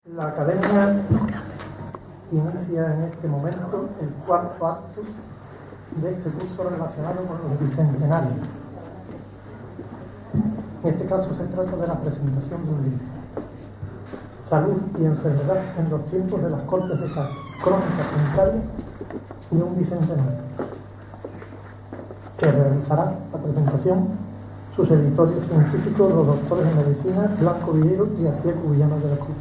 La Academia inicia en este momento el cuarto acto de este curso relacionado con los bicentenarios. En este caso se trata de la presentación de un libro, Salud y enfermedad en los tiempos de las Cortes de Cádiz, crónica sanitaria de un bicentenario, que realizarán la presentación sus editores científicos, los doctores en medicina Blanco Villero y García Cubillana de la Cruz.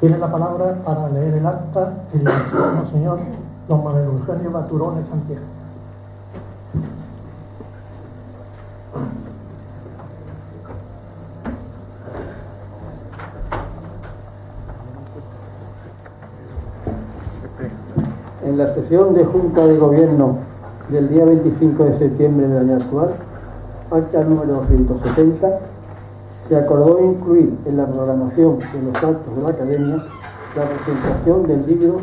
Tiene la palabra para leer el acta el ilustrísimo señor don Manuel Eugenio Baturone Santiago. En la sesión de Junta de Gobierno del día 25 de septiembre del año actual, acta número 270, se acordó incluir en la programación de los actos de la Academia la presentación del libro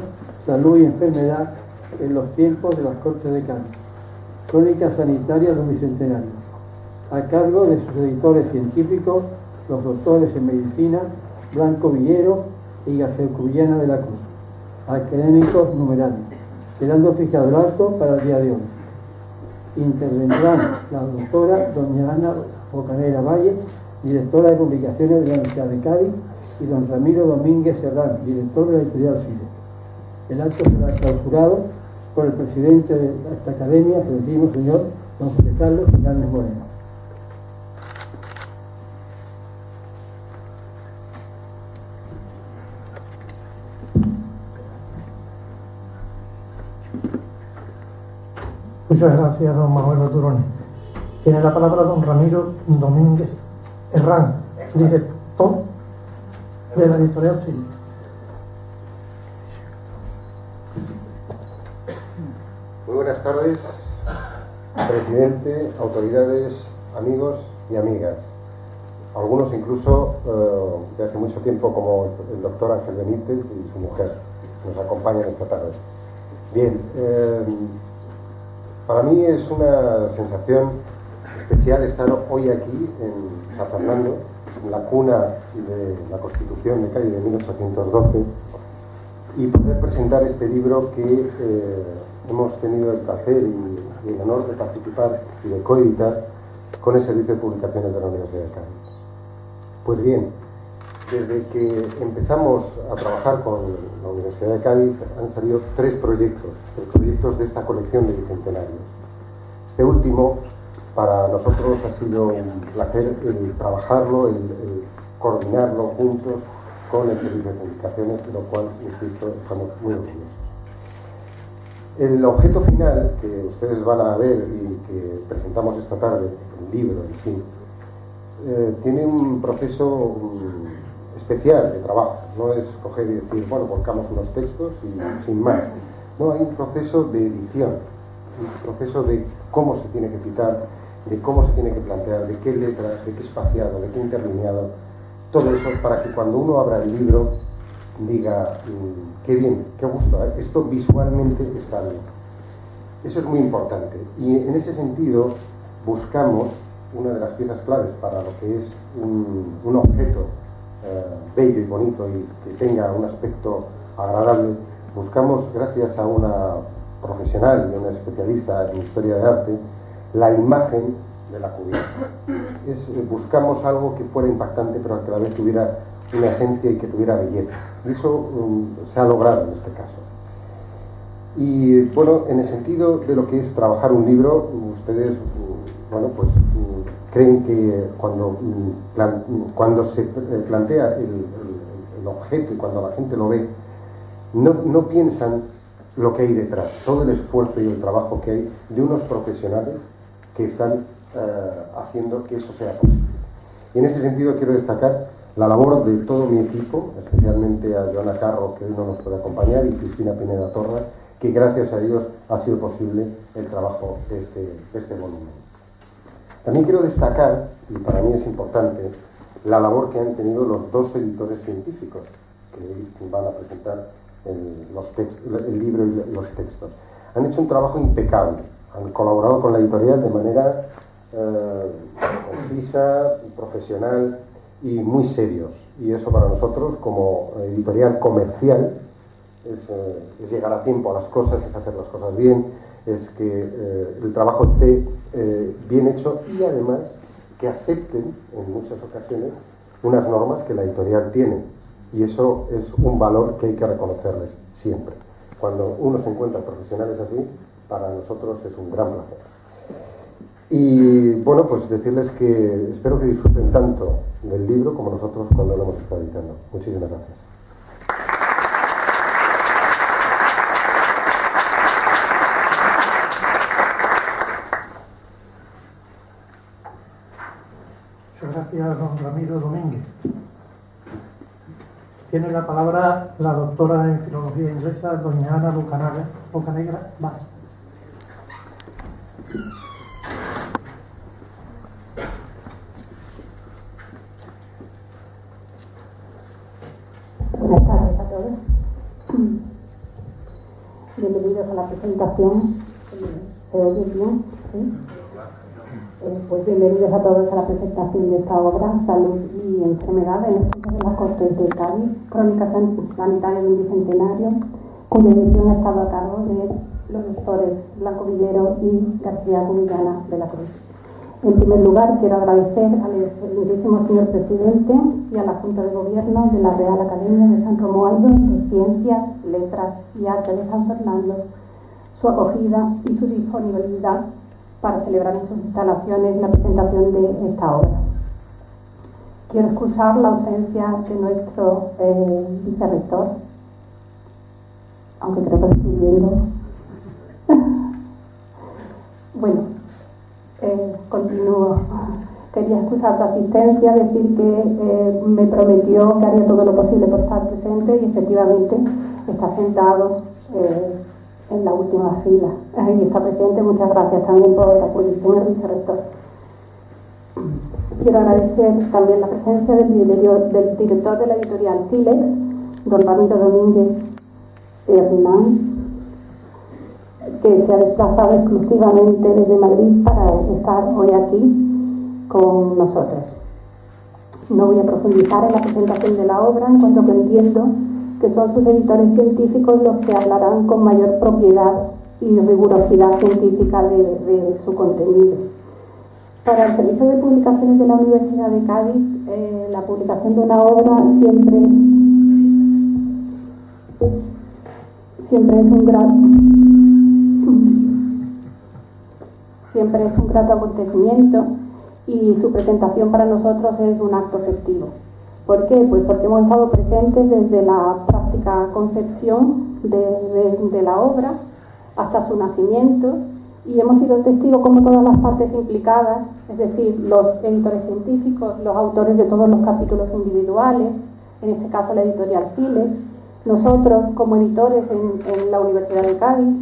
Salud y enfermedad en los tiempos de las Cortes de Cádiz, crónica sanitaria de un bicentenario, a cargo de sus editores científicos, los doctores en medicina Blanco Villero y García Cubillana de la Cruz, académicos numerarios, quedando fijado el acto para el día de hoy. Intervendrán la doctora doña Ana Bocanera Valle, directora de publicaciones de la Universidad de Cádiz, y don Ramiro Domínguez Serrán, director de la editorial CIDE. El acto será clausurado por el presidente de esta academia, el decimos señor don José Carlos Fernández Moreno. Muchas gracias, don Manuel Baturone. Tiene la palabra don Ramiro Domínguez Serrán, director de la editorial CIDE. Muy buenas tardes, presidente, autoridades, amigos y amigas. Algunos incluso de hace mucho tiempo, como el doctor Ángel Benítez y su mujer, que nos acompañan esta tarde. Bien, para mí es una sensación especial estar hoy aquí en San Fernando, en la cuna de la Constitución de Cádiz de 1812, y poder presentar este libro que hemos tenido el placer y el honor de participar y de coeditar con el Servicio de Publicaciones de la Universidad de Cádiz. Pues bien, desde que empezamos a trabajar con la Universidad de Cádiz han salido tres proyectos de esta colección de bicentenarios. Este último, para nosotros ha sido un placer el trabajarlo, el coordinarlo juntos con el Servicio de Publicaciones, de lo cual, insisto, estamos muy orgullosos. El objeto final que ustedes van a ver y que presentamos esta tarde, el libro en sí, tiene un proceso especial de trabajo. No es coger y decir, bueno, volcamos unos textos y sin más. No, hay un proceso de edición, un proceso de cómo se tiene que citar, de cómo se tiene que plantear, de qué letras, de qué espaciado, de qué interlineado, todo eso para que cuando uno abra el libro diga, qué bien, qué gusto, esto visualmente está bien. Eso es muy importante y en ese sentido buscamos una de las piezas claves para lo que es un objeto bello y bonito y que tenga un aspecto agradable. Buscamos, gracias a una profesional y una especialista en historia de arte, la imagen de la cubierta. Buscamos algo que fuera impactante, pero que a la vez tuviera una esencia y que tuviera belleza. Y eso se ha logrado en este caso. Y bueno, en el sentido de lo que es trabajar un libro, ustedes, bueno, pues creen que cuando se plantea el objeto y cuando la gente lo ve, no piensan lo que hay detrás, todo el esfuerzo y el trabajo que hay de unos profesionales que están haciendo que eso sea posible. Y en ese sentido quiero destacar la labor de todo mi equipo, especialmente a Joana Carro, que hoy no nos puede acompañar, y Cristina Pineda Torra, que gracias a ellos ha sido posible el trabajo de este volumen. También quiero destacar, y para mí es importante, la labor que han tenido los dos editores científicos que van a presentar el libro y los textos. Han hecho un trabajo impecable, han colaborado con la editorial de manera concisa, profesional, y muy serios. Y eso para nosotros, como editorial comercial, es llegar a tiempo a las cosas, es hacer las cosas bien, es que el trabajo esté bien hecho y además que acepten en muchas ocasiones unas normas que la editorial tiene. Y eso es un valor que hay que reconocerles siempre. Cuando uno se encuentra profesionales así, para nosotros es un gran placer. Y bueno, pues decirles que espero que disfruten tanto del libro como nosotros cuando lo hemos estado editando. Muchísimas gracias. Muchas gracias, don Ramiro Domínguez. Tiene la palabra la doctora en Filología Inglesa, doña Ana Bocanegra Vaz. Buenas tardes a todos. Bienvenidos a la presentación. ¿Se oye bien? ¿Sí? Pues bienvenidos a todos a la presentación de esta obra, Salud y Enfermedad en los tiempos de las Cortes de Cádiz, Crónicas Sanitarias de un Bicentenario, cuya edición ha estado a cargo de los doctores Blanco Villero y García Cubillana de la Cruz. En primer lugar, quiero agradecer al excelentísimo señor presidente y a la Junta de Gobierno de la Real Academia de San Romualdo de Ciencias, Letras y Artes de San Fernando su acogida y su disponibilidad para celebrar en sus instalaciones la presentación de esta obra. Quiero excusar la ausencia de nuestro vicerrector, aunque creo que lo estoy viendo. Bueno, continúo. Quería excusar su asistencia, decir que me prometió que haría todo lo posible por estar presente y efectivamente está sentado en la última fila y está presente. Muchas gracias también por acudir, señor vicerrector. Quiero agradecer también la presencia del director de la editorial Silex, don Ramiro Domínguez Hernán, que se ha desplazado exclusivamente desde Madrid para estar hoy aquí con nosotros. No voy a profundizar en la presentación de la obra, en cuanto que entiendo que son sus editores científicos los que hablarán con mayor propiedad y rigurosidad científica de su contenido. Para el Servicio de Publicaciones de la Universidad de Cádiz, la publicación de una obra siempre es un grato acontecimiento y su presentación para nosotros es un acto festivo. ¿Por qué? Pues porque hemos estado presentes desde la práctica concepción de la obra hasta su nacimiento y hemos sido testigos como todas las partes implicadas, es decir, los editores científicos, los autores de todos los capítulos individuales, en este caso la editorial Silex, nosotros como editores en la Universidad de Cádiz,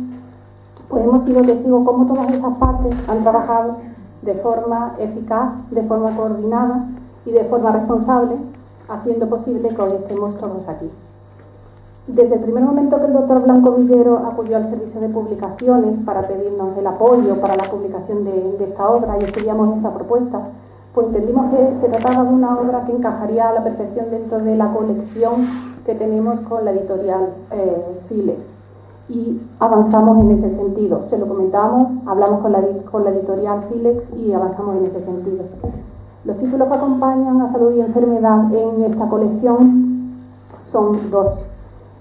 pues hemos sido testigos como todas esas partes han trabajado de forma eficaz, de forma coordinada y de forma responsable, haciendo posible que hoy estemos todos aquí. Desde el primer momento que el doctor Blanco Villero acudió al Servicio de Publicaciones para pedirnos el apoyo para la publicación de esta obra y estudiamos esa propuesta, pues entendimos que se trataba de una obra que encajaría a la perfección dentro de la colección que tenemos con la editorial Silex. Y avanzamos en ese sentido. Se lo comentamos, hablamos con la editorial Silex y avanzamos en ese sentido. Los títulos que acompañan a Salud y Enfermedad en esta colección son dos.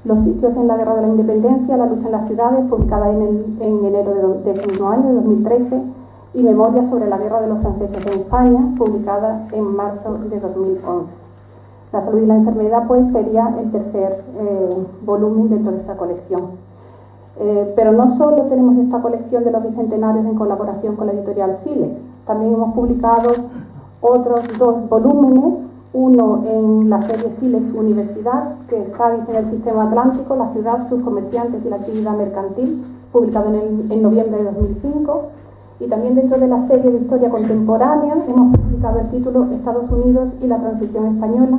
Los sitios en la Guerra de la Independencia, la lucha en las ciudades, publicada en enero de ese mismo año, de 2013, y Memorias sobre la guerra de los franceses en España, publicada en marzo de 2011. La salud y la enfermedad, pues, sería el tercer volumen dentro de esta colección. Pero no solo tenemos esta colección de los bicentenarios en colaboración con la editorial Silex, también hemos publicado otros dos volúmenes, uno en la serie Silex Universidad, que es Cádiz en el Sistema Atlántico, la ciudad, sus comerciantes y la actividad mercantil, publicado en noviembre de 2005, y también dentro de la serie de Historia Contemporánea hemos publicado el título Estados Unidos y la Transición Española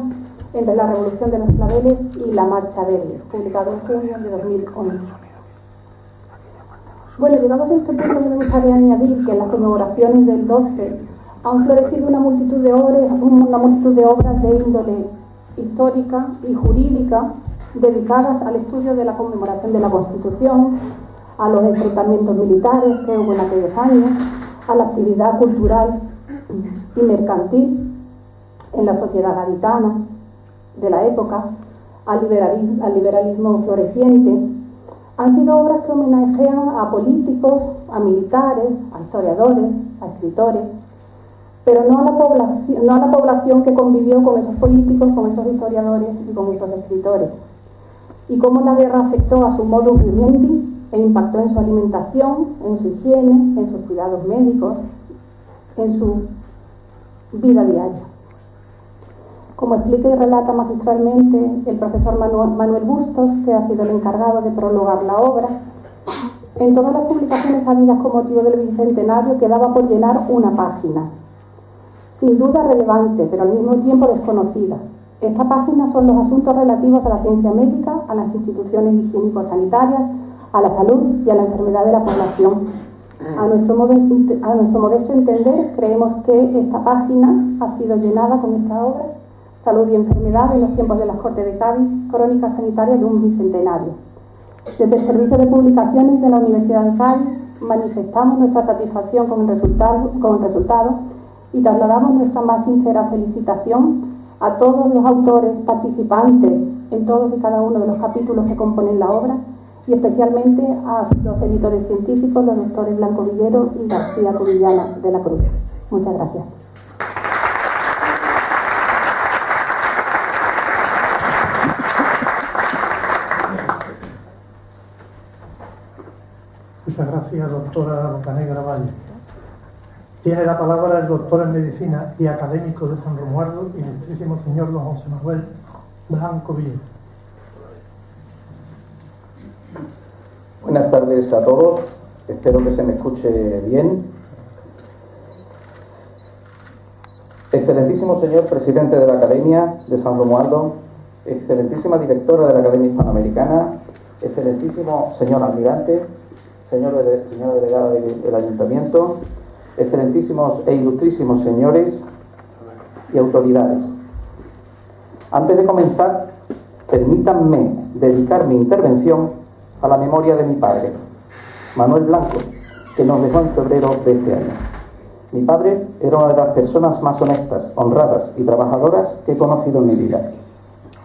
entre la Revolución de los Claveles y la Marcha Verde, publicado en junio de 2011. Bueno, llegamos a este punto, me gustaría añadir que en las conmemoraciones del 12 han florecido una multitud de obras de índole histórica y jurídica dedicadas al estudio de la conmemoración de la Constitución, a los enfrentamientos militares que hubo en aquellos años, a la actividad cultural y mercantil en la sociedad gaditana de la época, al liberalismo floreciente. Han sido obras que homenajean a políticos, a militares, a historiadores, a escritores, pero no a la población que convivió con esos políticos, con esos historiadores y con esos escritores. Y cómo la guerra afectó a su modus vivendi e impactó en su alimentación, en su higiene, en sus cuidados médicos, en su vida diaria. Como explica y relata magistralmente el profesor Manuel Bustos, que ha sido el encargado de prologar la obra, en todas las publicaciones habidas con motivo del bicentenario quedaba por llenar una página, sin duda relevante, pero al mismo tiempo desconocida. Esta página son los asuntos relativos a la ciencia médica, a las instituciones higiénico-sanitarias, a la salud y a la enfermedad de la población. A nuestro modesto entender, creemos que esta página ha sido llenada con esta obra, Salud y enfermedad en los tiempos de las Cortes de Cádiz, crónica sanitaria de un bicentenario. Desde el Servicio de Publicaciones de la Universidad de Cádiz manifestamos nuestra satisfacción con el resultado y trasladamos nuestra más sincera felicitación a todos los autores participantes en todos y cada uno de los capítulos que componen la obra y especialmente a sus dos editores científicos, los doctores Blanco Villero y García Cubillana de la Cruz. Muchas gracias. Muchas gracias, doctora Bocanegra Valle. Tiene la palabra el doctor en Medicina y académico de San Romualdo, ilustrísimo señor don José Manuel Blanco Villero. Buenas tardes a todos, espero que se me escuche bien. Excelentísimo señor presidente de la Academia de San Romualdo, excelentísima directora de la Academia Hispanoamericana, excelentísimo señor almirante, señora delegada del Ayuntamiento, excelentísimos e ilustrísimos señores y autoridades. Antes de comenzar, permítanme dedicar mi intervención a la memoria de mi padre, Manuel Blanco, que nos dejó en febrero de este año. Mi padre era una de las personas más honestas, honradas y trabajadoras que he conocido en mi vida.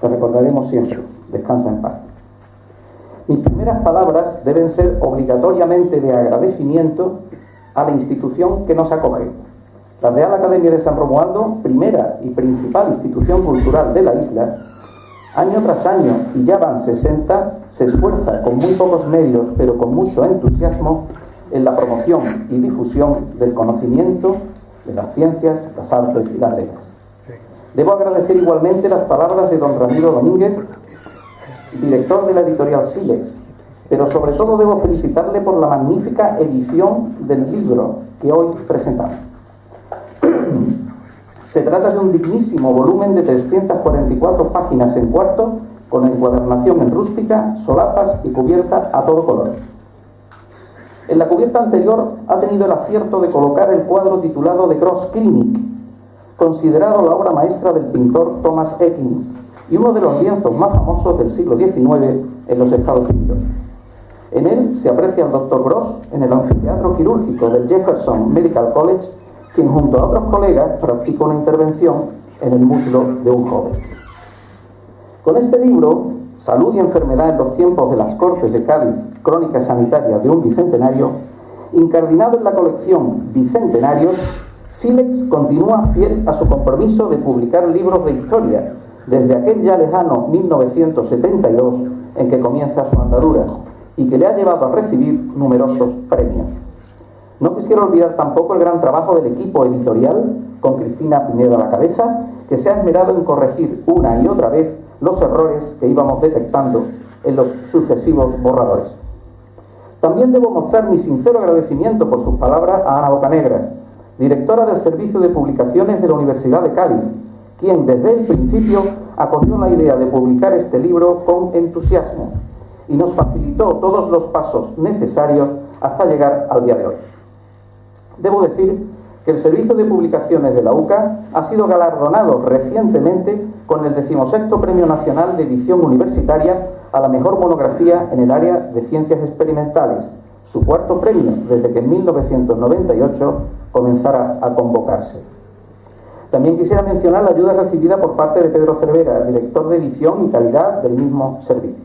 Te recordaremos siempre. Descansa en paz. Mis primeras palabras deben ser obligatoriamente de agradecimiento a la institución que nos acoge. La Real Academia de San Romualdo, primera y principal institución cultural de la isla, año tras año, y ya van 60, se esfuerza con muy pocos medios, pero con mucho entusiasmo, en la promoción y difusión del conocimiento de las ciencias, las artes y las letras. Debo agradecer igualmente las palabras de don Ramiro Domínguez, director de la editorial Silex, pero sobre todo debo felicitarle por la magnífica edición del libro que hoy presentamos. Se trata de un dignísimo volumen de 344 páginas en cuarto, con encuadernación en rústica, solapas y cubierta a todo color. En la cubierta anterior ha tenido el acierto de colocar el cuadro titulado The Gross Clinic, considerado la obra maestra del pintor Thomas Eakins y uno de los lienzos más famosos del siglo XIX en los Estados Unidos. En él se aprecia al Dr. Gross en el anfiteatro quirúrgico del Jefferson Medical College, quien junto a otros colegas practica una intervención en el muslo de un joven. Con este libro, Salud y enfermedad en los tiempos de las Cortes de Cádiz, crónica sanitaria de un bicentenario, incardinado en la colección Bicentenarios, Silex continúa fiel a su compromiso de publicar libros de historia desde aquel ya lejano 1972 en que comienza su andadura y que le ha llevado a recibir numerosos premios. No quisiera olvidar tampoco el gran trabajo del equipo editorial, con Cristina Pinedo a la cabeza, que se ha esmerado en corregir una y otra vez los errores que íbamos detectando en los sucesivos borradores. También debo mostrar mi sincero agradecimiento por sus palabras a Ana Bocanegra, directora del Servicio de Publicaciones de la Universidad de Cádiz, quien desde el principio acogió la idea de publicar este libro con entusiasmo y nos facilitó todos los pasos necesarios hasta llegar al día de hoy. Debo decir que el Servicio de Publicaciones de la UCA ha sido galardonado recientemente con el 16º Premio Nacional de Edición Universitaria a la mejor monografía en el área de ciencias experimentales, su cuarto premio desde que en 1998 comenzara a convocarse. También quisiera mencionar la ayuda recibida por parte de Pedro Cervera, director de edición y calidad del mismo servicio.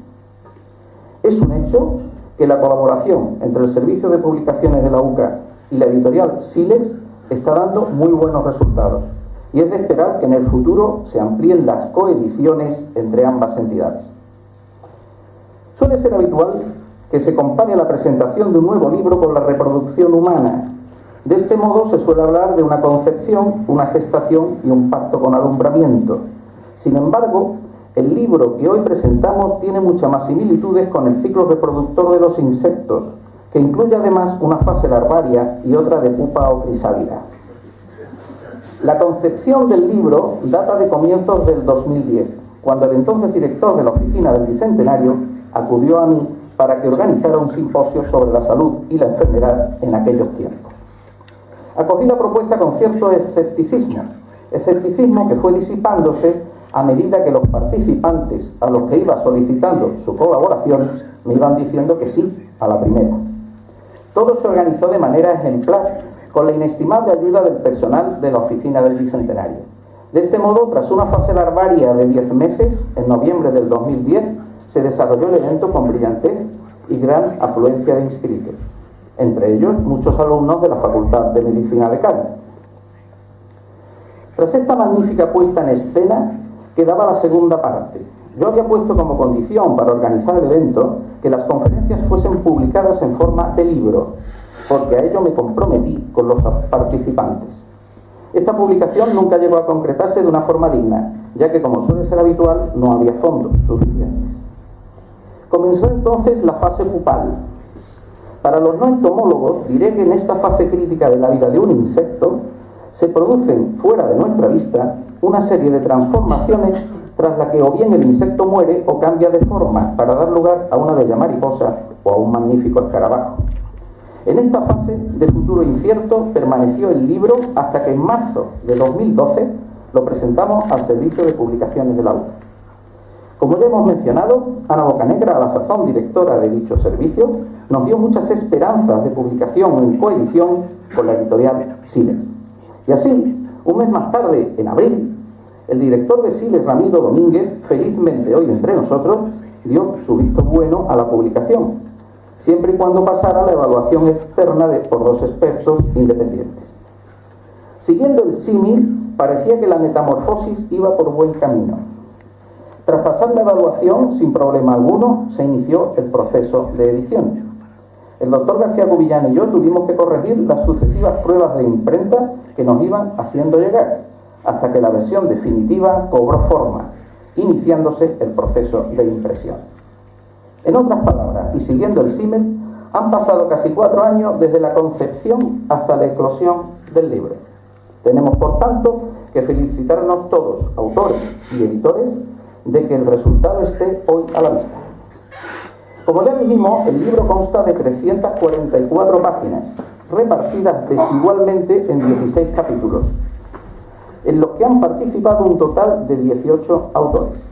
Es un hecho que la colaboración entre el Servicio de Publicaciones de la UCA y la editorial Silex está dando muy buenos resultados, y es de esperar que en el futuro se amplíen las coediciones entre ambas entidades. Suele ser habitual que se compare la presentación de un nuevo libro con la reproducción humana. De este modo se suele hablar de una concepción, una gestación y un parto con alumbramiento. Sin embargo, el libro que hoy presentamos tiene muchas más similitudes con el ciclo reproductor de los insectos, que incluye además una fase larvaria y otra de pupa o crisálida. La concepción del libro data de comienzos del 2010, cuando el entonces director de la Oficina del Bicentenario acudió a mí para que organizara un simposio sobre la salud y la enfermedad en aquellos tiempos. Acogí la propuesta con cierto escepticismo que fue disipándose a medida que los participantes a los que iba solicitando su colaboración me iban diciendo que sí a la primera. Todo se organizó de manera ejemplar, con la inestimable ayuda del personal de la Oficina del Bicentenario. De este modo, tras una fase larvaria de 10 meses, en noviembre del 2010, se desarrolló el evento con brillantez y gran afluencia de inscritos, entre ellos muchos alumnos de la Facultad de Medicina de Cádiz. Tras esta magnífica puesta en escena, quedaba la segunda parte. Yo había puesto como condición para organizar el evento que las conferencias fuesen publicadas en forma de libro, porque a ello me comprometí con los participantes. Esta publicación nunca llegó a concretarse de una forma digna, ya que, como suele ser habitual, no había fondos suficientes. Comenzó entonces la fase pupal. Para los no entomólogos, diré que en esta fase crítica de la vida de un insecto se producen, fuera de nuestra vista, una serie de transformaciones tras la que o bien el insecto muere o cambia de forma para dar lugar a una bella mariposa o a un magnífico escarabajo. En esta fase de futuro incierto permaneció el libro hasta que en marzo de 2012 lo presentamos al Servicio de Publicaciones de la UCA. Como ya hemos mencionado, Ana Bocanegra, a la sazón directora de dicho servicio, nos dio muchas esperanzas de publicación en coedición con la editorial Silex. Y así, un mes más tarde, en abril, el director de Silex, Ramiro Domínguez, felizmente hoy entre nosotros, dio su visto bueno a la publicación, siempre y cuando pasara la evaluación externa por 2 expertos independientes. Siguiendo el símil, parecía que la metamorfosis iba por buen camino. Tras pasar la evaluación sin problema alguno, se inició el proceso de edición. El doctor García Cubillán y yo tuvimos que corregir las sucesivas pruebas de imprenta que nos iban haciendo llegar, hasta que la versión definitiva cobró forma, iniciándose el proceso de impresión. En otras palabras, y siguiendo el símil, han pasado casi 4 años desde la concepción hasta la eclosión del libro. Tenemos, por tanto, que felicitarnos todos, autores y editores, de que el resultado esté hoy a la vista. Como ya dijimos, el libro consta de 344 páginas, repartidas desigualmente en 16 capítulos, en los que han participado un total de 18 autores.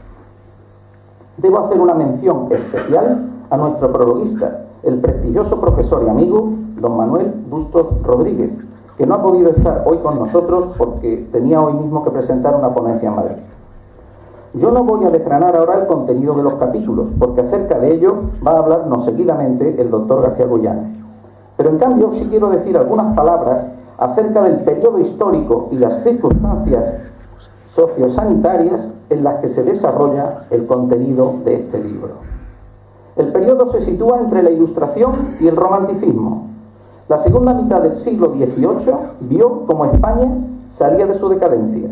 Debo hacer una mención especial a nuestro prologuista, el prestigioso profesor y amigo, don Manuel Bustos Rodríguez, que no ha podido estar hoy con nosotros porque tenía hoy mismo que presentar una ponencia en Madrid. Yo no voy a desgranar ahora el contenido de los capítulos, porque acerca de ello va a hablarnos seguidamente el doctor García Cubillán. Pero en cambio sí quiero decir algunas palabras acerca del periodo histórico y las circunstancias sociosanitarias en las que se desarrolla el contenido de este libro. El periodo se sitúa entre la Ilustración y el Romanticismo. La segunda mitad del siglo XVIII vio como España salía de su decadencia.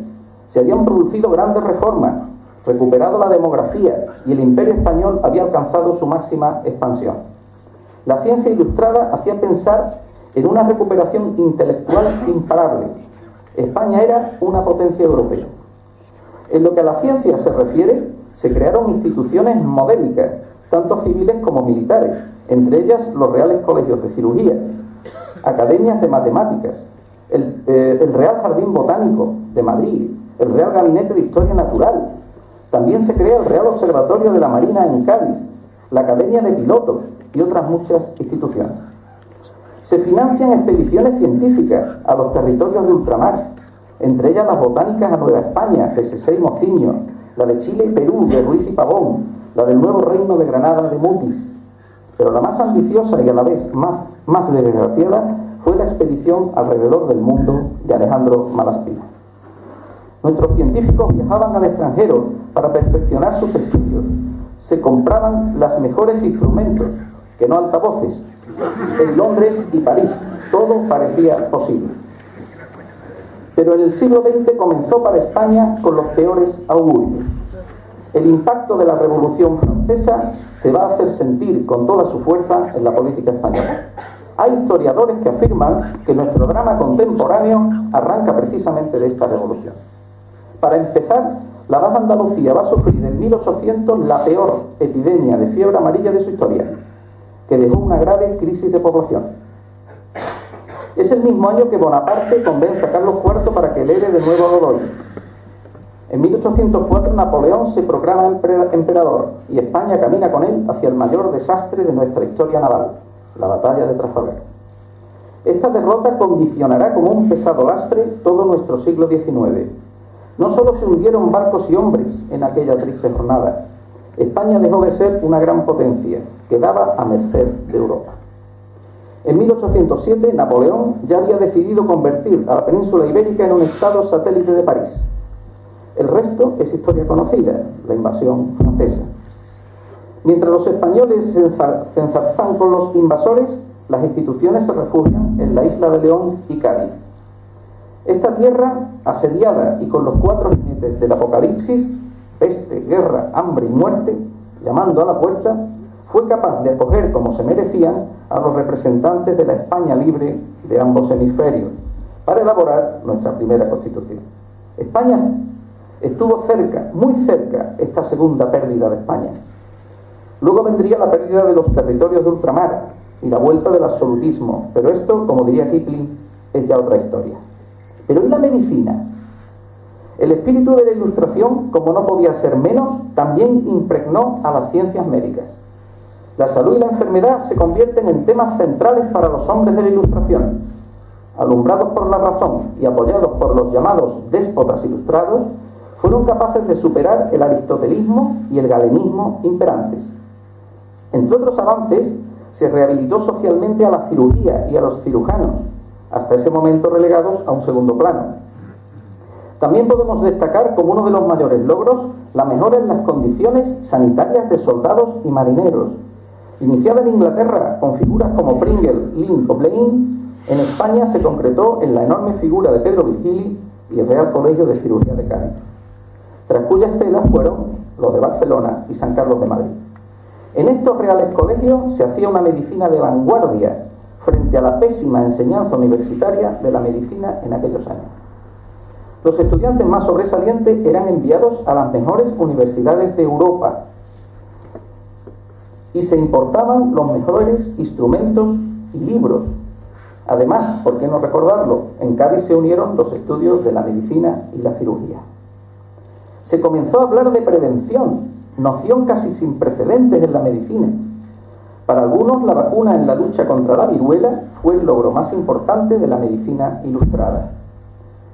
Se habían producido grandes reformas, recuperado la demografía y el Imperio español había alcanzado su máxima expansión. La ciencia ilustrada hacía pensar en una recuperación intelectual imparable. España era una potencia europea. En lo que a la ciencia se refiere, se crearon instituciones modélicas, tanto civiles como militares, entre ellas los reales colegios de cirugía, academias de matemáticas, el Real Jardín Botánico de Madrid, el Real Gabinete de Historia Natural. También se crea el Real Observatorio de la Marina en Cádiz, la Academia de Pilotos y otras muchas instituciones. Se financian expediciones científicas a los territorios de ultramar, entre ellas las botánicas a Nueva España de Sesey Mociño, la de Chile y Perú de Ruiz y Pavón, la del Nuevo Reino de Granada de Mutis. Pero la más ambiciosa y a la vez más desgraciada fue la expedición alrededor del mundo de Alejandro Malaspina. Nuestros científicos viajaban al extranjero para perfeccionar sus estudios. Se compraban los mejores instrumentos, que no altavoces. En Londres y París todo parecía posible. Pero en el siglo XX comenzó para España con los peores augurios. El impacto de la Revolución Francesa se va a hacer sentir con toda su fuerza en la política española. Hay historiadores que afirman que nuestro drama contemporáneo arranca precisamente de esta revolución. Para empezar, la Baja Andalucía va a sufrir en 1800 la peor epidemia de fiebre amarilla de su historia, que dejó una grave crisis de población. Es el mismo año que Bonaparte convence a Carlos IV para que herede de nuevo a Godoy. En 1804 Napoleón se proclama emperador y España camina con él hacia el mayor desastre de nuestra historia naval, la batalla de Trafalgar. Esta derrota condicionará como un pesado lastre todo nuestro siglo XIX. No solo se hundieron barcos y hombres en aquella triste jornada, España dejó de ser una gran potencia, quedaba a merced de Europa. En 1807 Napoleón ya había decidido convertir a la península ibérica en un estado satélite de París. El resto es historia conocida, la invasión francesa. Mientras los españoles se enzarzan con los invasores, las instituciones se refugian en la isla de León y Cádiz. Esta tierra, asediada y con los 4 jinetes del apocalipsis, peste, guerra, hambre y muerte, llamando a la puerta, fue capaz de acoger como se merecían a los representantes de la España libre de ambos hemisferios, para elaborar nuestra primera Constitución. España estuvo cerca, muy cerca, esta segunda pérdida de España. Luego vendría la pérdida de los territorios de ultramar y la vuelta del absolutismo, pero esto, como diría Kipling, es ya otra historia. Pero ¿y la medicina? El espíritu de la Ilustración, como no podía ser menos, también impregnó a las ciencias médicas. La salud y la enfermedad se convierten en temas centrales para los hombres de la Ilustración. Alumbrados por la razón y apoyados por los llamados déspotas ilustrados, fueron capaces de superar el aristotelismo y el galenismo imperantes. Entre otros avances, se rehabilitó socialmente a la cirugía y a los cirujanos, hasta ese momento relegados a un segundo plano. También podemos destacar como uno de los mayores logros la mejora en las condiciones sanitarias de soldados y marineros. Iniciada en Inglaterra con figuras como Pringle, Link o Blaine, en España se concretó en la enorme figura de Pedro Virgili y el Real Colegio de Cirugía de Cádiz, tras cuyas telas fueron los de Barcelona y San Carlos de Madrid. En estos reales colegios se hacía una medicina de vanguardia frente a la pésima enseñanza universitaria de la medicina en aquellos años. Los estudiantes más sobresalientes eran enviados a las mejores universidades de Europa y se importaban los mejores instrumentos y libros. Además, ¿por qué no recordarlo? En Cádiz se unieron los estudios de la medicina y la cirugía. Se comenzó a hablar de prevención, noción casi sin precedentes en la medicina. Para algunos, la vacuna en la lucha contra la viruela fue el logro más importante de la medicina ilustrada.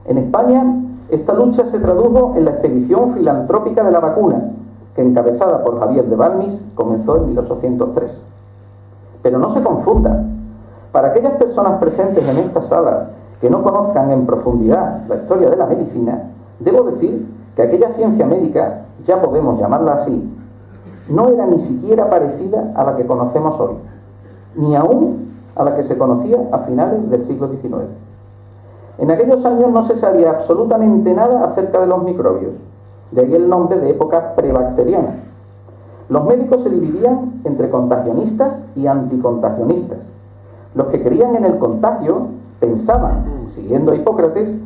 En España, esta lucha se tradujo en la expedición filantrópica de la vacuna, que encabezada por Javier de Balmis comenzó en 1803. Pero no se confundan. Para aquellas personas presentes en esta sala que no conozcan en profundidad la historia de la medicina, debo decir que aquella ciencia médica, ya podemos llamarla así, no era ni siquiera parecida a la que conocemos hoy, ni aún a la que se conocía a finales del siglo XIX. En aquellos años no se sabía absolutamente nada acerca de los microbios, de ahí el nombre de época prebacteriana. Los médicos se dividían entre contagionistas y anticontagionistas. Los que creían en el contagio pensaban, siguiendo a Hipócrates,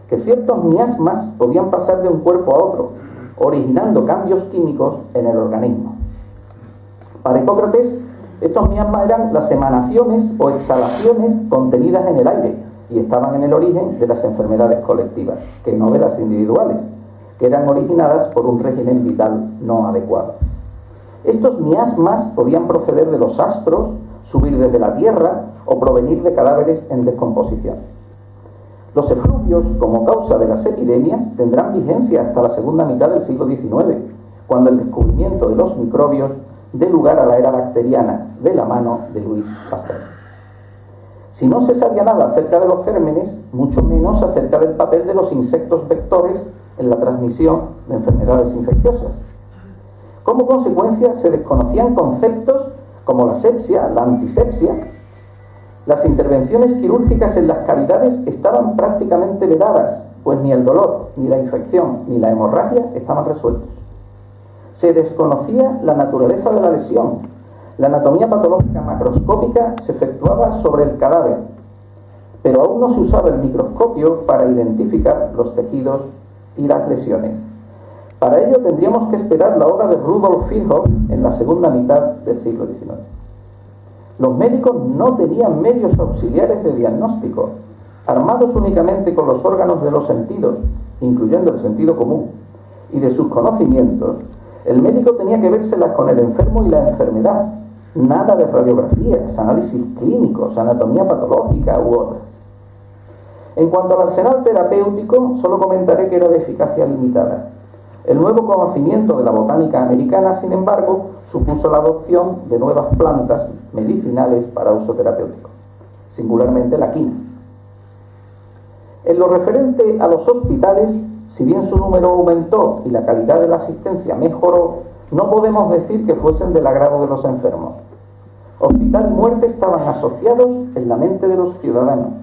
que ciertos miasmas podían pasar de un cuerpo a otro, originando cambios químicos en el organismo. Para Hipócrates, estos miasmas eran las emanaciones o exhalaciones contenidas en el aire, y estaban en el origen de las enfermedades colectivas, que no de las individuales, que eran originadas por un régimen vital no adecuado. Estos miasmas podían proceder de los astros, subir desde la tierra o provenir de cadáveres en descomposición. Los efluvios, como causa de las epidemias, tendrán vigencia hasta la segunda mitad del siglo XIX, cuando el descubrimiento de los microbios dé lugar a la era bacteriana de la mano de Louis Pasteur. Si no se sabía nada acerca de los gérmenes, mucho menos acerca del papel de los insectos vectores en la transmisión de enfermedades infecciosas. Como consecuencia, se desconocían conceptos como la sepsia, la antisepsia. Las intervenciones quirúrgicas en las cavidades estaban prácticamente vedadas, pues ni el dolor, ni la infección, ni la hemorragia estaban resueltos. Se desconocía la naturaleza de la lesión. La anatomía patológica macroscópica se efectuaba sobre el cadáver, pero aún no se usaba el microscopio para identificar los tejidos y las lesiones. Para ello tendríamos que esperar la obra de Rudolf Virchow en la segunda mitad del siglo XIX. Los médicos no tenían medios auxiliares de diagnóstico, armados únicamente con los órganos de los sentidos, incluyendo el sentido común, y de sus conocimientos. El médico tenía que vérselas con el enfermo y la enfermedad, nada de radiografías, análisis clínicos, anatomía patológica u otras. En cuanto al arsenal terapéutico, solo comentaré que era de eficacia limitada. El nuevo conocimiento de la botánica americana, sin embargo, supuso la adopción de nuevas plantas medicinales para uso terapéutico, singularmente la quina. En lo referente a los hospitales, si bien su número aumentó y la calidad de la asistencia mejoró, no podemos decir que fuesen del agrado de los enfermos. Hospital y muerte estaban asociados en la mente de los ciudadanos,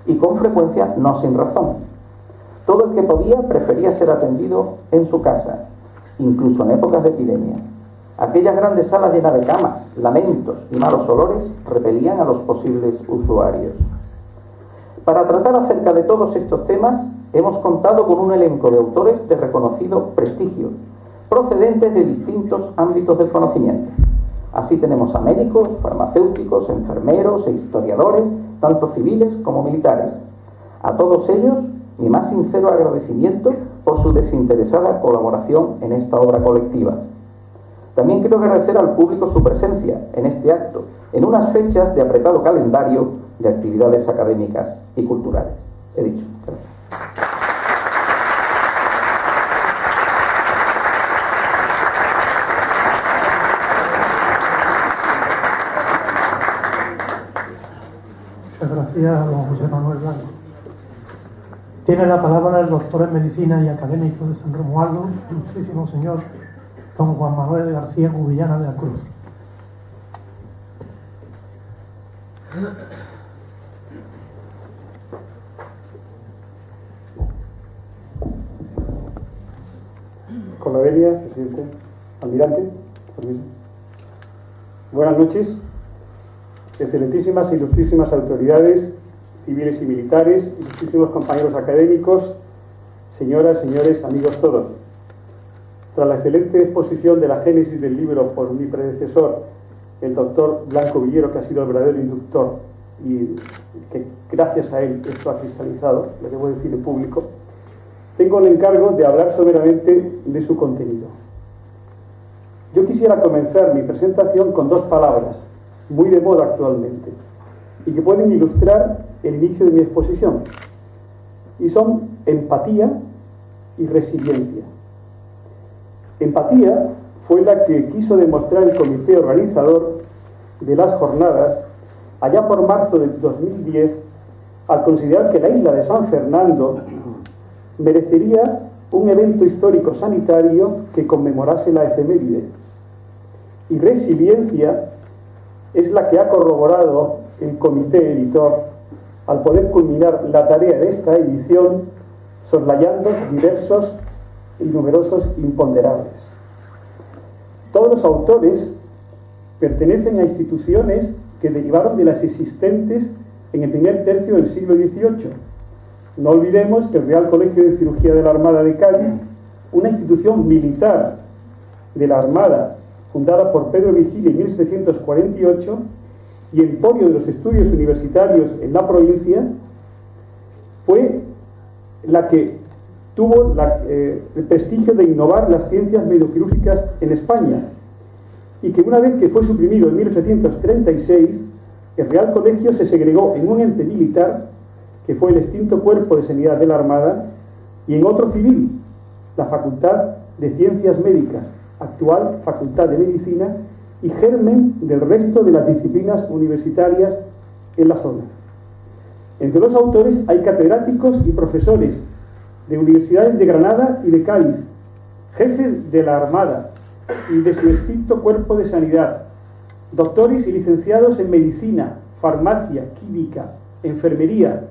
y con frecuencia no sin razón. Todo el que podía prefería ser atendido en su casa, incluso en épocas de epidemia. Aquellas grandes salas llenas de camas, lamentos y malos olores repelían a los posibles usuarios. Para tratar acerca de todos estos temas, hemos contado con un elenco de autores de reconocido prestigio, procedentes de distintos ámbitos del conocimiento. Así tenemos a médicos, farmacéuticos, enfermeros e historiadores, tanto civiles como militares. A todos ellos, mi más sincero agradecimiento por su desinteresada colaboración en esta obra colectiva. También quiero agradecer al público su presencia en este acto, en unas fechas de apretado calendario de actividades académicas y culturales. He dicho. Gracias. Muchas gracias, don José Manuel Blanco. Tiene la palabra el doctor en Medicina y académico de San Romualdo, ilustrísimo señor don Juan Manuel García Cubillana de la Cruz. Con la venia, presidente, almirante, permiso. Buenas noches, excelentísimas e ilustrísimas autoridades civiles y militares, ilustrísimos compañeros académicos, señoras, señores, amigos todos. Tras la excelente exposición de la génesis del libro por mi predecesor, el doctor Blanco Villero, que ha sido el verdadero inductor y que gracias a él esto ha cristalizado, lo debo decir en público, tengo el encargo de hablar someramente de su contenido. Yo quisiera comenzar mi presentación con dos palabras, muy de moda actualmente, y que pueden ilustrar el inicio de mi exposición, y son empatía y resiliencia. Empatía fue la que quiso demostrar el comité organizador de las jornadas allá por marzo del 2010, al considerar que la isla de San Fernando merecería un evento histórico sanitario que conmemorase la efeméride. Y resiliencia es la que ha corroborado el comité editor al poder culminar la tarea de esta edición, soslayando diversos y numerosos imponderables. Todos los autores pertenecen a instituciones que derivaron de las existentes en el primer tercio del siglo XVIII. No olvidemos que el Real Colegio de Cirugía de la Armada de Cádiz, una institución militar de la Armada fundada por Pedro Virgilio en 1748, y emporio de los estudios universitarios en la provincia, fue la que tuvo el prestigio de innovar las ciencias medioquirúrgicas en España, y que una vez que fue suprimido en 1836, el Real Colegio se segregó en un ente militar, que fue el extinto Cuerpo de Sanidad de la Armada, y en otro civil, la Facultad de Ciencias Médicas, actual Facultad de Medicina, y germen del resto de las disciplinas universitarias en la zona. Entre los autores hay catedráticos y profesores de universidades de Granada y de Cádiz, jefes de la Armada y de su extinto Cuerpo de Sanidad, doctores y licenciados en medicina, farmacia, química, enfermería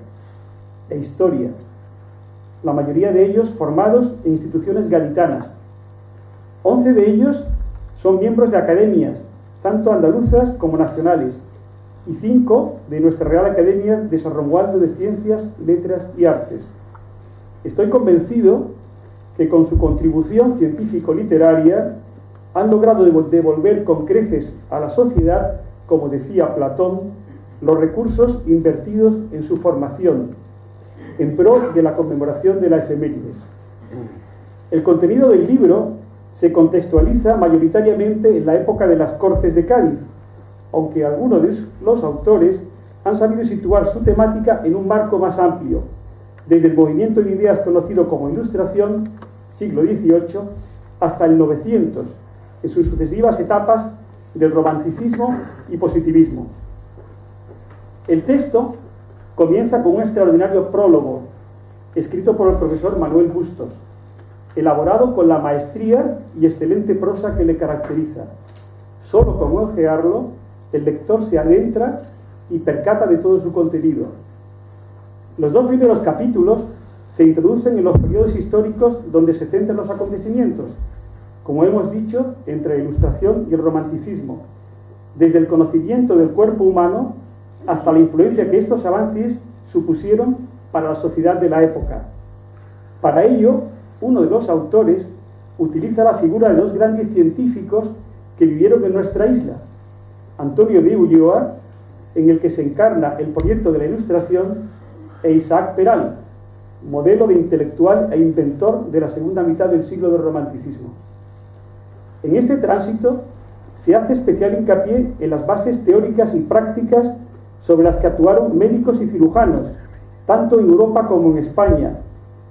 e historia, la mayoría de ellos formados en instituciones gaditanas. 11 de ellos son miembros de academias, tanto andaluzas como nacionales, y 5 de nuestra Real Academia de San Romualdo de Ciencias, Letras y Artes. Estoy convencido que con su contribución científico-literaria han logrado devolver con creces a la sociedad, como decía Platón, los recursos invertidos en su formación, en pro de la conmemoración de la efemérides. El contenido del libro se contextualiza mayoritariamente en la época de las Cortes de Cádiz, aunque algunos de los autores han sabido situar su temática en un marco más amplio, desde el movimiento de ideas conocido como Ilustración, siglo XVIII, hasta el 900, en sus sucesivas etapas del romanticismo y positivismo. El texto comienza con un extraordinario prólogo, escrito por el profesor Manuel Bustos, elaborado con la maestría y excelente prosa que le caracteriza. Solo con hojearlo, el lector se adentra y percata de todo su contenido. Los 2 primeros capítulos se introducen en los periodos históricos donde se centran los acontecimientos, como hemos dicho, entre la Ilustración y el romanticismo, desde el conocimiento del cuerpo humano hasta la influencia que estos avances supusieron para la sociedad de la época. Para ello, uno de los autores utiliza la figura de 2 grandes científicos que vivieron en nuestra isla, Antonio de Ulloa, en el que se encarna el proyecto de la Ilustración, e Isaac Peral, modelo de intelectual e inventor de la segunda mitad del siglo del romanticismo. En este tránsito se hace especial hincapié en las bases teóricas y prácticas sobre las que actuaron médicos y cirujanos, tanto en Europa como en España,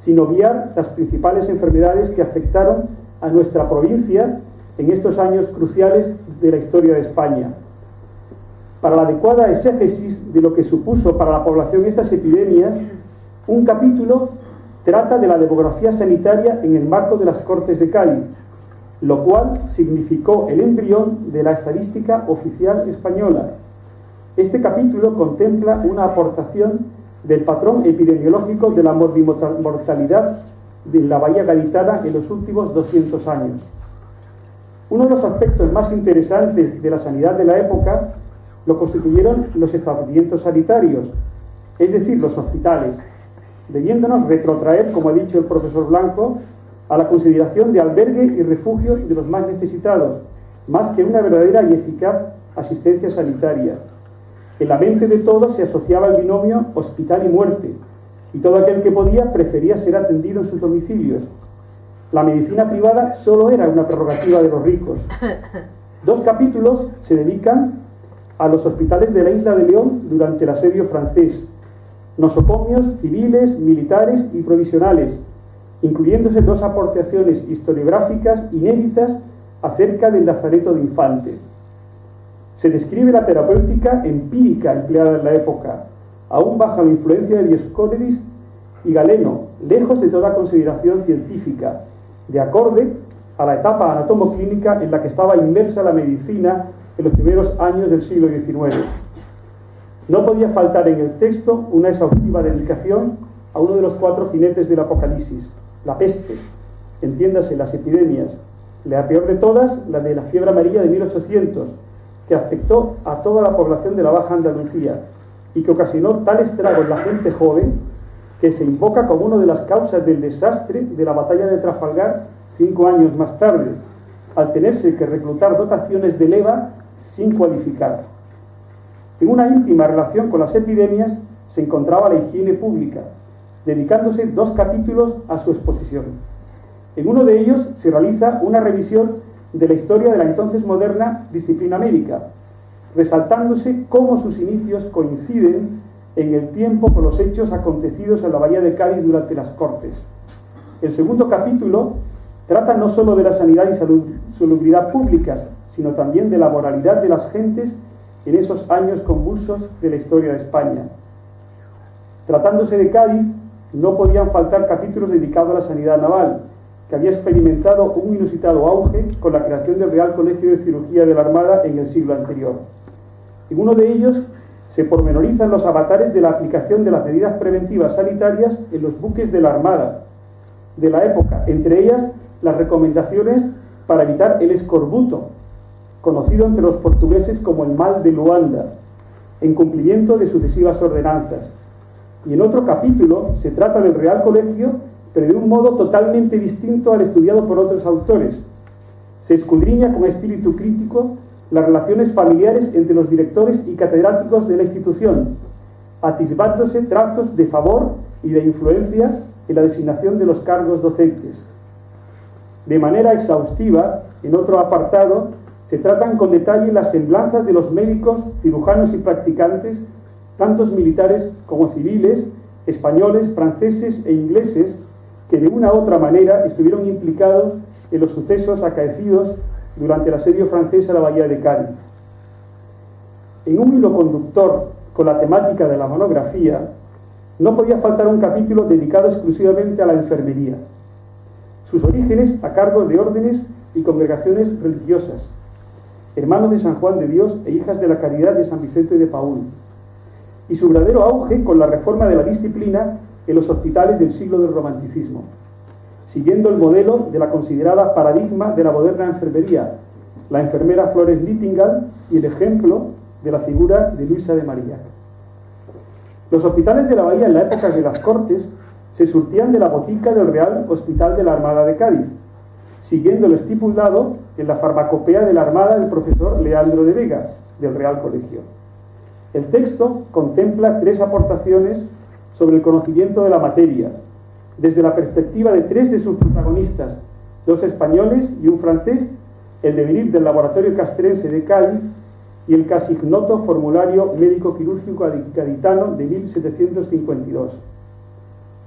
sin obviar las principales enfermedades que afectaron a nuestra provincia en estos años cruciales de la historia de España. Para la adecuada exégesis de lo que supuso para la población estas epidemias, un capítulo trata de la demografía sanitaria en el marco de las Cortes de Cádiz, lo cual significó el embrión de la estadística oficial española. Este capítulo contempla una aportación del patrón epidemiológico de la mortalidad de la bahía gaditana en los últimos 200 años. Uno de los aspectos más interesantes de la sanidad de la época lo constituyeron los establecimientos sanitarios, es decir, los hospitales, debiéndonos retrotraer, como ha dicho el profesor Blanco, a la consideración de albergue y refugio de los más necesitados, más que una verdadera y eficaz asistencia sanitaria. En la mente de todos se asociaba el binomio hospital y muerte, y todo aquel que podía prefería ser atendido en sus domicilios. La medicina privada solo era una prerrogativa de los ricos. 2 capítulos se dedican a los hospitales de la isla de León durante el asedio francés, nosocomios civiles, militares y provisionales, incluyéndose 2 aportaciones historiográficas inéditas acerca del lazareto de Infante. Se describe la terapéutica empírica empleada en la época, aún bajo la influencia de Dioscórides y Galeno, lejos de toda consideración científica, de acorde a la etapa anatomoclínica en la que estaba inmersa la medicina en los primeros años del siglo XIX. No podía faltar en el texto una exhaustiva dedicación a uno de los 4 jinetes del Apocalipsis, la peste, entiéndase las epidemias, la peor de todas, la de la fiebre amarilla de 1800, que afectó a toda la población de la Baja Andalucía y que ocasionó tal estrago en la gente joven que se invoca como una de las causas del desastre de la batalla de Trafalgar 5 años más tarde, al tenerse que reclutar dotaciones de leva sin cualificar. En una íntima relación con las epidemias se encontraba la higiene pública, dedicándose 2 capítulos a su exposición. En uno de ellos se realiza una revisión de la historia de la entonces moderna disciplina médica, resaltándose cómo sus inicios coinciden en el tiempo con los hechos acontecidos en la Bahía de Cádiz durante las Cortes. El segundo capítulo trata no solo de la sanidad y salubridad públicas, sino también de la moralidad de las gentes en esos años convulsos de la historia de España. Tratándose de Cádiz, no podían faltar capítulos dedicados a la sanidad naval, que había experimentado un inusitado auge con la creación del Real Colegio de Cirugía de la Armada en el siglo anterior. En uno de ellos se pormenorizan los avatares de la aplicación de las medidas preventivas sanitarias en los buques de la Armada de la época, entre ellas las recomendaciones para evitar el escorbuto, conocido entre los portugueses como el mal de Luanda, en cumplimiento de sucesivas ordenanzas. Y en otro capítulo se trata del Real Colegio, pero de un modo totalmente distinto al estudiado por otros autores. Se escudriña con espíritu crítico las relaciones familiares entre los directores y catedráticos de la institución, atisbándose tratos de favor y de influencia en la designación de los cargos docentes. De manera exhaustiva, en otro apartado, se tratan con detalle las semblanzas de los médicos, cirujanos y practicantes, tantos militares como civiles, españoles, franceses e ingleses, que de una u otra manera estuvieron implicados en los sucesos acaecidos durante el asedio francés a la Bahía de Cádiz. En un hilo conductor con la temática de la monografía, no podía faltar un capítulo dedicado exclusivamente a la enfermería, sus orígenes a cargo de órdenes y congregaciones religiosas, hermanos de San Juan de Dios e hijas de la Caridad de San Vicente de Paúl, y su verdadero auge con la reforma de la disciplina en los hospitales del siglo del Romanticismo, siguiendo el modelo de la considerada paradigma de la moderna enfermería, la enfermera Florence Nightingale, y el ejemplo de la figura de Luisa de Marillac. Los hospitales de la Bahía en la época de las Cortes se surtían de la botica del Real Hospital de la Armada de Cádiz, siguiendo lo estipulado en la farmacopea de la Armada del profesor Leandro de Vega, del Real Colegio. El texto contempla 3 aportaciones sobre el conocimiento de la materia, desde la perspectiva de 3 de sus protagonistas, 2 españoles y un francés, el devenir del Laboratorio Castrense de Cádiz y el casi ignoto Formulario Médico-Quirúrgico Gaditano de 1752.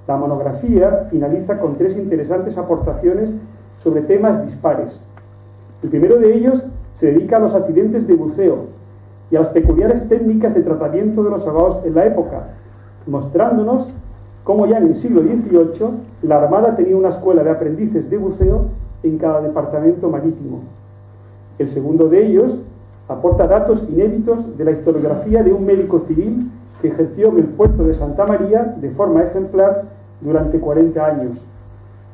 La monografía finaliza con 3 interesantes aportaciones sobre temas dispares. El primero de ellos se dedica a los accidentes de buceo y a las peculiares técnicas de tratamiento de los ahogados en la época, mostrándonos cómo ya en el siglo XVIII la Armada tenía una escuela de aprendices de buceo en cada departamento marítimo. El segundo de ellos aporta datos inéditos de la historiografía de un médico civil que ejerció en el puerto de Santa María de forma ejemplar durante 40 años,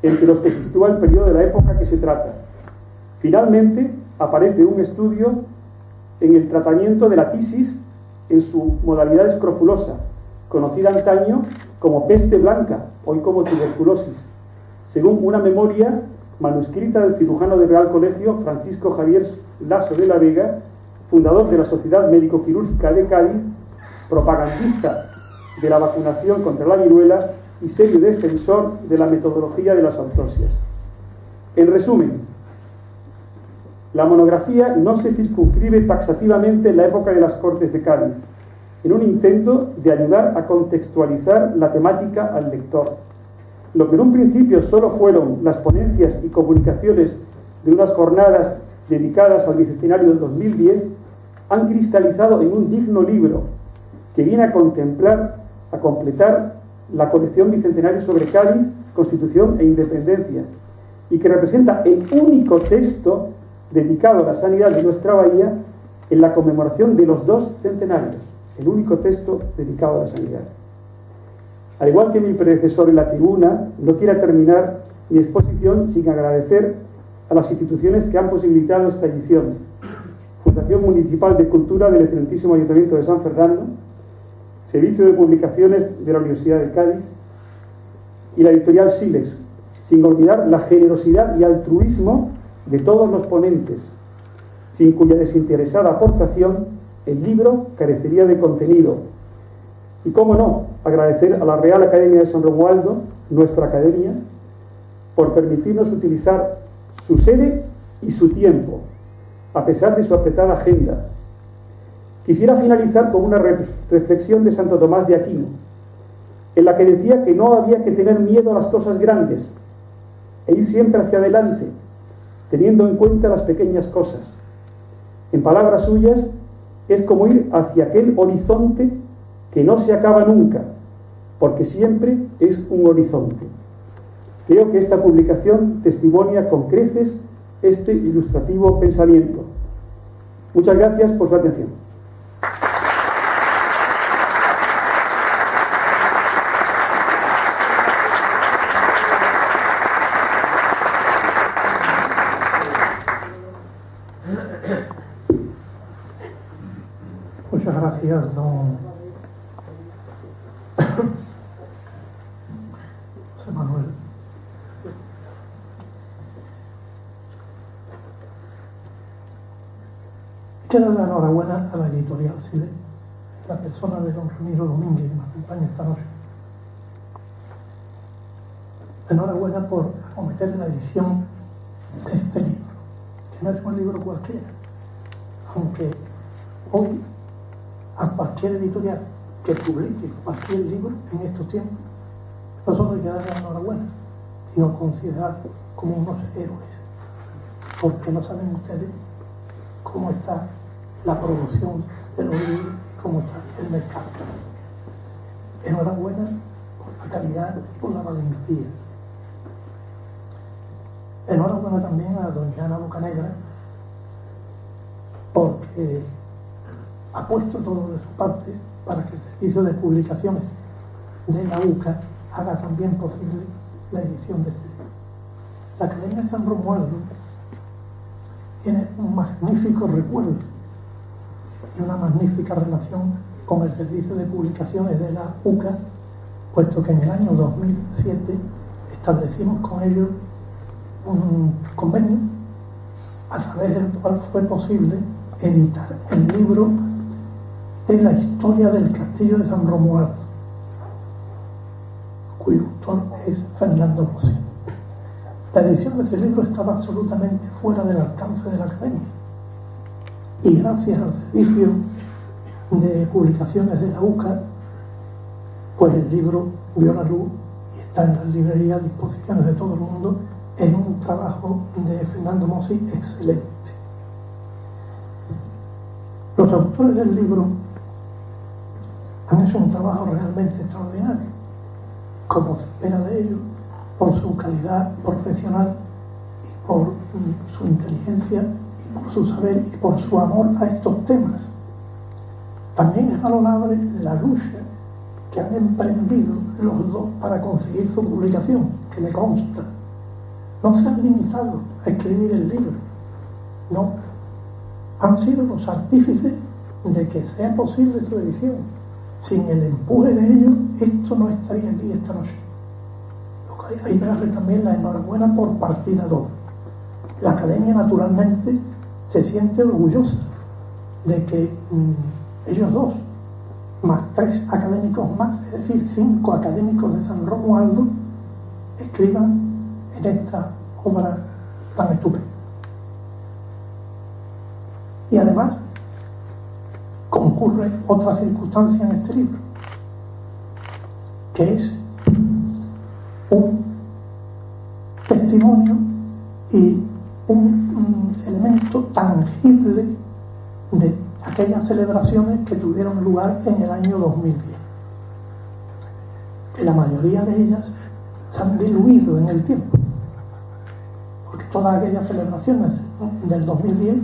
entre los que se sitúa el periodo de la época que se trata. Finalmente, aparece un estudio en el tratamiento de la tisis en su modalidad escrofulosa, conocida antaño como peste blanca, hoy como tuberculosis, según una memoria manuscrita del cirujano del Real Colegio Francisco Javier Laso de la Vega, fundador de la Sociedad Médico-Quirúrgica de Cádiz, propagandista de la vacunación contra la viruela y serio defensor de la metodología de las autopsias. En resumen, la monografía no se circunscribe taxativamente en la época de las Cortes de Cádiz, en un intento de ayudar a contextualizar la temática al lector. Lo que en un principio solo fueron las ponencias y comunicaciones de unas jornadas dedicadas al Bicentenario del 2010, han cristalizado en un digno libro que viene a completar la colección Bicentenario sobre Cádiz, Constitución e Independencias, y que representa el único texto dedicado a la sanidad de nuestra bahía en la conmemoración de los 2 centenarios, el único texto dedicado a la sanidad. Al igual que mi predecesor en la tribuna, no quiero terminar mi exposición sin agradecer a las instituciones que han posibilitado esta edición: Fundación Municipal de Cultura del excelentísimo Ayuntamiento de San Fernando, Servicio de Publicaciones de la Universidad de Cádiz y la editorial Silex, sin olvidar la generosidad y altruismo de todos los ponentes, sin cuya desinteresada aportación el libro carecería de contenido. Y cómo no, agradecer a la Real Academia de San Romualdo, nuestra academia, por permitirnos utilizar su sede y su tiempo, a pesar de su apretada agenda. Quisiera finalizar con una reflexión de Santo Tomás de Aquino, en la que decía que no había que tener miedo a las cosas grandes e ir siempre hacia adelante, teniendo en cuenta las pequeñas cosas. En palabras suyas, es como ir hacia aquel horizonte que no se acaba nunca, porque siempre es un horizonte. Creo que esta publicación testimonia con creces este ilustrativo pensamiento. Muchas gracias por su atención. Muchas gracias, don José Manuel. Quiero dar la enhorabuena a la editorial Sile, la persona de don Ramiro Domínguez, que nos acompaña esta noche. Enhorabuena por acometer la edición de este libro, que no es un libro cualquiera, aunque hoy a cualquier editorial que publique cualquier libro en estos tiempos, no solo hay que darle la enhorabuena, sino considerar como unos héroes, porque no saben ustedes cómo está la producción de los libros y cómo está el mercado. Enhorabuena por la calidad y por la valentía. Enhorabuena también a doña Ana Bocanegra, porque ha puesto todo de su parte para que el servicio de publicaciones de la UCA haga también posible la edición de este libro. La Academia de San Romualdo tiene un magnífico recuerdo y una magnífica relación con el servicio de publicaciones de la UCA, puesto que en el año 2007 establecimos con ellos un convenio a través del cual fue posible editar el libro de la historia del castillo de San Romualdo, cuyo autor es Fernando Rossi. La edición de ese libro estaba absolutamente fuera del alcance de la Academia, y gracias al servicio de publicaciones de la UCA, pues el libro vio la luz y está en las librerías a disposición de todo el mundo, en un trabajo de Fernando Rossi excelente. Los autores del libro han hecho un trabajo realmente extraordinario, como se espera de ellos, por su calidad profesional y por su inteligencia y por su saber y por su amor a estos temas. También es valorable la lucha que han emprendido los dos para conseguir su publicación, que me consta. No se han limitado a escribir el libro, no. Han sido los artífices de que sea posible su edición. Sin el empuje de ellos, esto no estaría aquí esta noche. Hay que darle también la enhorabuena por partida doble. La Academia, naturalmente, se siente orgullosa de que ellos dos, más 3 académicos más, es decir, 5 académicos de San Romualdo, escriban en esta obra tan estupenda. Y además, concurre otra circunstancia en este libro, que es un testimonio y un elemento tangible de aquellas celebraciones que tuvieron lugar en el año 2010, que la mayoría de ellas se han diluido en el tiempo, porque todas aquellas celebraciones del 2010,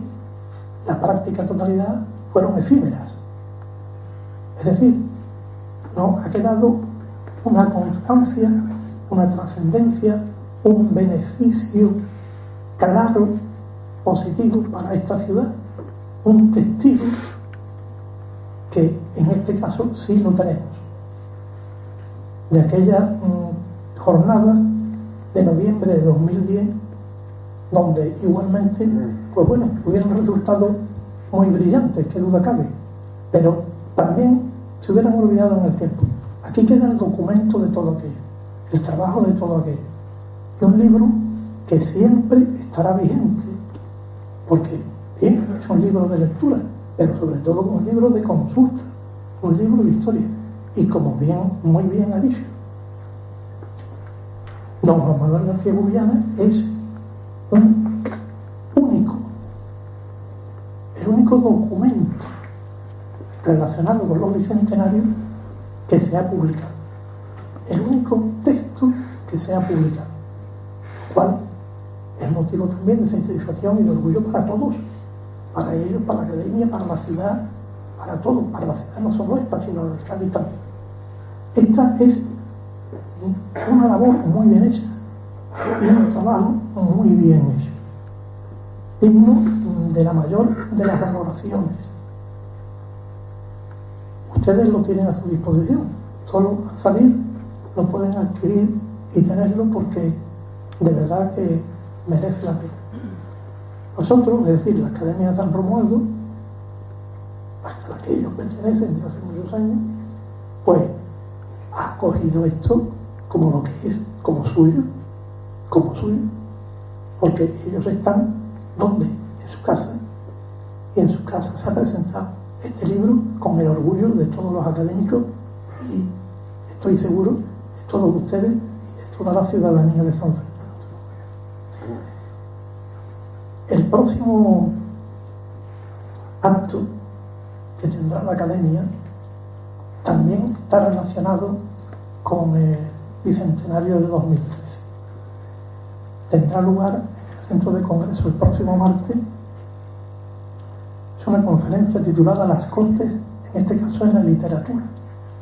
la práctica totalidad, fueron efímeras. Es decir, no ha quedado una constancia, una trascendencia, un beneficio claro, positivo para esta ciudad, un testigo que en este caso sí lo tenemos, de aquella jornada de noviembre de 2010, donde igualmente, pues bueno, hubieron resultados muy brillantes, que duda cabe, pero también se hubieran olvidado en el tiempo. Aquí queda el documento de todo aquello, el trabajo de todo aquello. Y un libro que siempre estará vigente, porque bien, es un libro de lectura, pero sobre todo un libro de consulta, un libro de historia. Y como muy bien ha dicho don Juan Manuel García Gubillana, es un el único documento relacionado con los bicentenarios que se ha publicado, el único texto que se ha publicado, lo cual es motivo también de satisfacción y de orgullo para todos, para ellos, para la academia, para la ciudad, para todos, para la ciudad no solo esta, sino la de Cádiz también. Esta es una labor muy bien hecha y un trabajo muy bien hecho, digno de la mayor de las valoraciones. Ustedes lo tienen a su disposición, solo al salir lo pueden adquirir y tenerlo, porque de verdad que merece la pena. Nosotros, es decir, la Academia de San Romualdo, a la que ellos pertenecen desde hace muchos años, pues ha cogido esto como lo que es, como suyo, porque ellos están, ¿dónde? En su casa, y en su casa se ha presentado este libro con el orgullo de todos los académicos y estoy seguro de todos ustedes y de toda la ciudadanía de San Fernando. El próximo acto que tendrá la Academia también está relacionado con el bicentenario del 2013. Tendrá lugar en el Centro de Congreso el próximo martes. Es una conferencia titulada Las Cortes, en este caso en la literatura.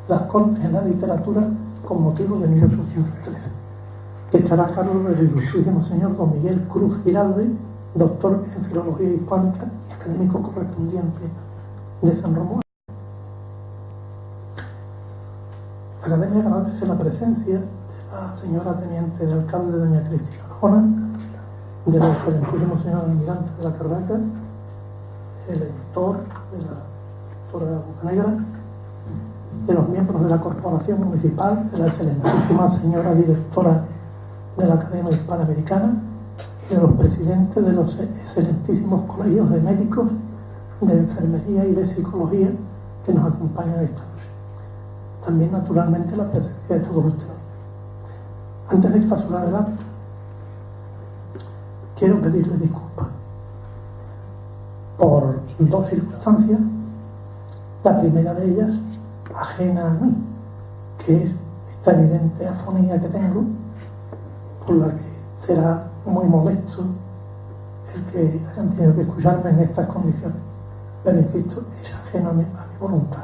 Las Cortes en la literatura con motivo de 1813, que estará a cargo del ilustrísimo señor don Miguel Cruz Giralde, doctor en Filología Hispánica y académico correspondiente de San Romualdo. La Academia agradece la presencia de la señora teniente de alcalde, doña Cristina Arjona, del excelentísimo señor almirante de la Carraca, el editor de la doctora Bocanegra, de los miembros de la corporación municipal, de la excelentísima señora directora de la Academia Hispanoamericana y de los presidentes de los excelentísimos colegios de médicos, de enfermería y de psicología que nos acompañan esta noche. También, naturalmente, la presencia de todos ustedes. Antes de clausurar el acto, quiero pedirle disculpas por dos circunstancias. La primera de ellas, ajena a mí, que es esta evidente afonía que tengo, por la que será muy molesto el que hayan tenido que escucharme en estas condiciones. Pero insisto, es ajena a mi voluntad.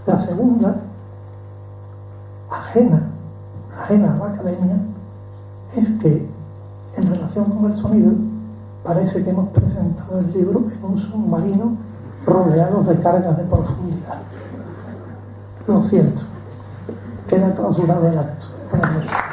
La segunda, ajena a la Academia, es que en relación con el sonido parece que hemos presentado el libro en un submarino rodeado de cargas de profundidad. Lo siento, queda clausurado el acto. Buenas noches.